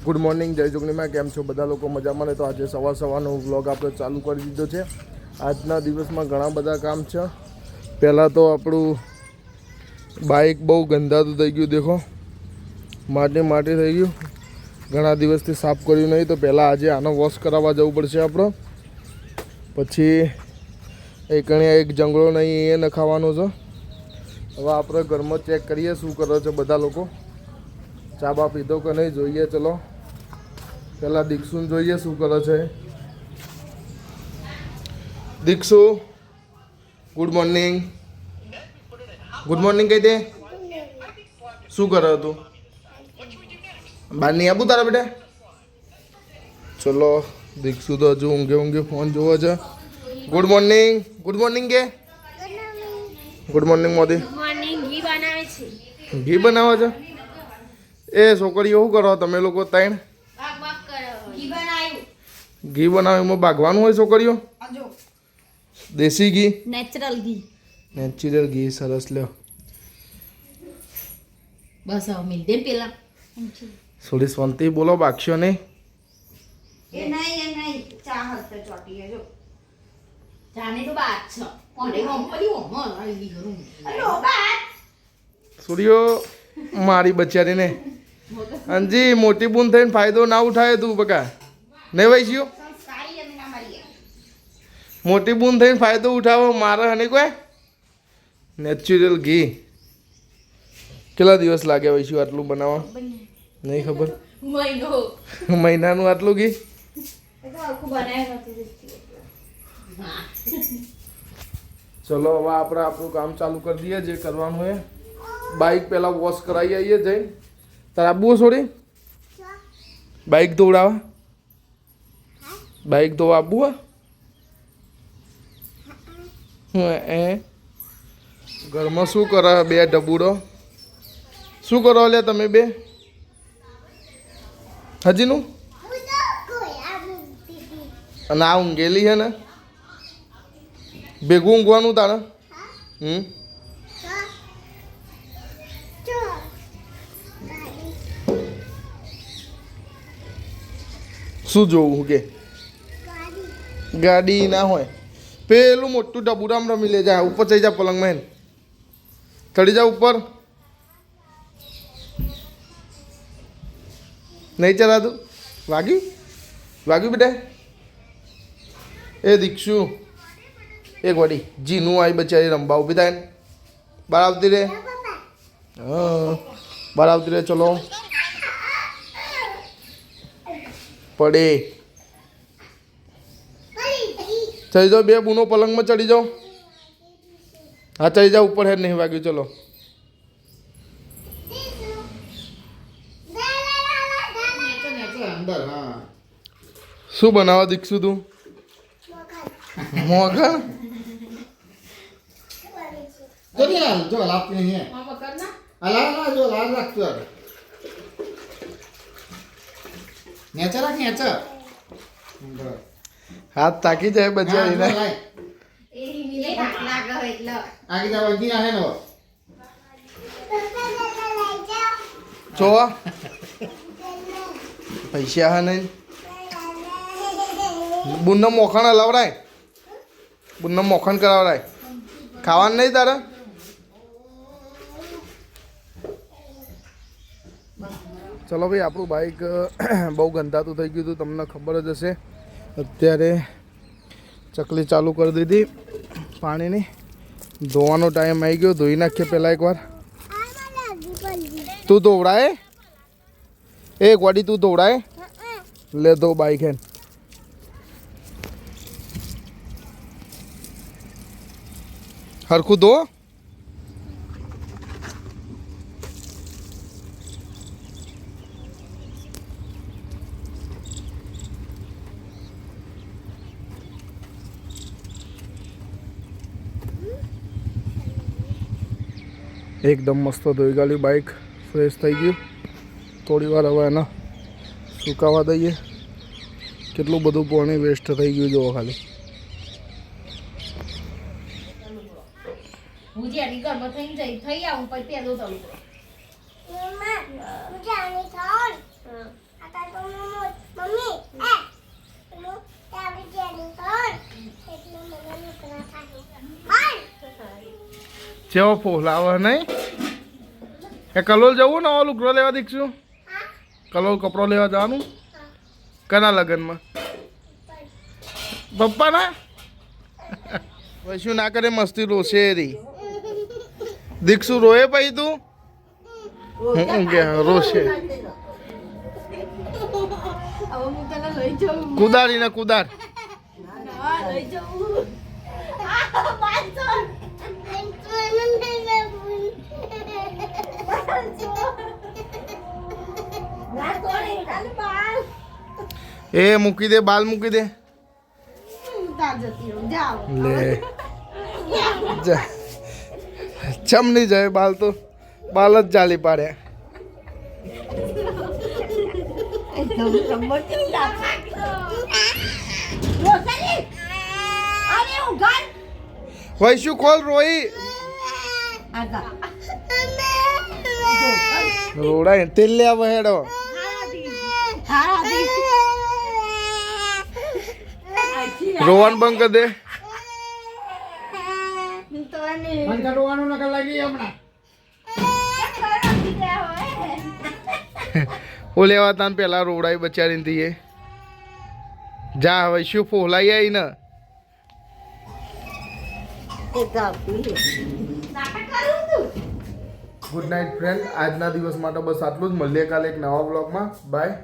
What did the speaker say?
Good morning, જય જોગણીમાં. કેમ છો બધા લોકો? મજામાં ને? તો આજે સવારનો વ્લોગ આપણે ચાલુ કરી દીધો છે. આજના દિવસમાં ઘણા બધા કામ છે. પહેલાં તો આપણું બાઇક બહુ ગંધાતું થઈ ગયું, દેખો માટી થઈ ગયું. ઘણા દિવસથી સાફ કર્યું નહીં, તો પહેલાં આજે આનો વોશ કરાવવા જવું પડશે આપણે. પછી એક જંગલો નહીં એ નખાવાનો છે. હવે આપણે ઘરમાં ચેક કરીએ શું કરે છે બધા લોકો. ચા બા પીધો કે નહીં જોઈએ. ચલો પહેલાં દીક્ષુને જોઈએ શું કરે છે. Dikshu, good morning. Good morning કહી દે. શું કરે તું? બહાર નહીં આવું તારા બેટા? ચલો, દીક્ષુ તો હજુ ઊંઘે ફોન જોવો છે. Good morning. ગુડ મોર્નિંગ કે ગુડ મોર્નિંગ મોદી. ઘી બનાવે છે. એ છોકરીઓ શું કરો તમે લોકો? ત્રણ ઘી બનાવે, એમાં ભાગવાનું હોય છોકરીઓ? દેશી ઘી, નેચરલ ઘી. સરસ લ્યો. બસ હવે મિલ દે પેલા થોડી શાંતિ બોલો, બાકશો નહીં. એ નહીં ચા હસ્તે ચોટી જો જાને તો બાત છે કોને ગમ પડી હો મર આવી કરું હેલો બાત સૂર્યો મારી બચારીને. અંજી મોટી બૂન થઈને ફાયદો ના ઉઠાય તું બકા નહીં વૈશ્યો. મોટી બૂન થઈને ફાયદો ઉઠાવો મારે હને કોઈ. નેચરલ ઘી કેટલા દિવસ લાગે વૈશ્યો આટલું બનાવવા? નહીં ખબર. મહિનાનું આટલું ઘી. ચલો હવે આપણે આપણું કામ ચાલુ કરી દઈએ જે કરવાનું હોય. બાઇક પહેલાં વોશ કરાવી આવીએ જઈને. તારે આપવું છોડી બાઇક ધોવડાવવા? બાઇક ધોવા આપવું એ ઘરમાં શું કરે બે ડબુડો? શું કરો લે તમે બે? હજીનું અને આ ઊંઘેલી છે ને? ભેગું ઊંઘવાનું તારે? શું જોવું કે? ગાડી ના હોય પેલું મોટું ડબુરામ રમી લે જાય. ઉપર ચડી જા પલંગમાં. ચડી જા ઉપર. નહીં ચલાતું? વાગ્યું બેટા? એ દીક્ષુ એક વડી જીનું આવી બચારી રંબા ઊભી થાય ને. બહાર આવતી રે. હા બહાર આવતી રે. ચલો પડે ચડી જાઓ. બે બૂનો પલંગમાં ચડી જાઓ. હા ચડી જાઓ ઉપર. હેડ નહીં વાગ્યું. ચલો શું બનાવવા દીક્ષુ તું? મોગા જો લાપી હે અલા જો લાલ રાખતો નેચર રાખ નેચર. હાથ તાકી જાય બચારીને. આગી જાવ દી ના હે નો જો પૈસા હા નહીં. બુનનો મોખણ હલાવડાય. બુનનો મોખણ કરાવડાય. ખાવાનું નહીં તારે? ચલો ભાઈ, આપણું બાઇક બહુ ગંધાતું થઈ ગયું હતું, તમને ખબર જ હશે. અત્યારે ચકલી ચાલુ કરી દીધી પાણીની. ધોવાનો ટાઈમ આવી ગયો. ધોઈ નાખીએ પહેલાં એકવાર. તું ધોવડાય? એ ગોડી તું ધોવડાય? લે ધો બાઇક હે. હરખું ધો. એકદમ મસ્ત ધોઈ ગાલ્યું બાઇક. ફ્રેશ થઈ ગયું. થોડી વાર હવે એને સુકાવા દઈએ. કેટલું બધું પાણી વેસ્ટ થઈ ગયું જોવો ખાલી. હું જેની ઘરમાં થઈ આવું પછી પેલું થયું. ચેવો ફોલાવે નહીં એ કલોલ જવું ને ઓલું લુગડો લેવા દીકશું કલોલ કપડો લેવા જવાનું કના લગનમાં પપ્પાના વૈશું ના કરે મસ્તી રોશે રી દીક્ષુ રોએ પછી તું હું કે રોશે હવે હું તને લઈ જાઉં કુદારી ને કુદાર લઈ જાઉં પાછો એ મૂકી દે બાલ મૂકી દે લે જા ચમ નહીં જાય બાલ તો બાલ જ ચાલી પાડે વૈશું ખોલ રોઈ રોડાય તેલ લેવા હેડો રોવાનું બંધ કરી દે રોવાનું નકર લાગી હમણાં ઓ લેવા તાન પેલા રોડાઈ બચારી દીએ જા હવે શું ફોલાઈ આવી ને ગુડ નાઇટ ફ્રેન્ડ આજના દિવસ માટે બસ આટલું જ મળીએ કાલે એક નવા બ્લોગમાં બાય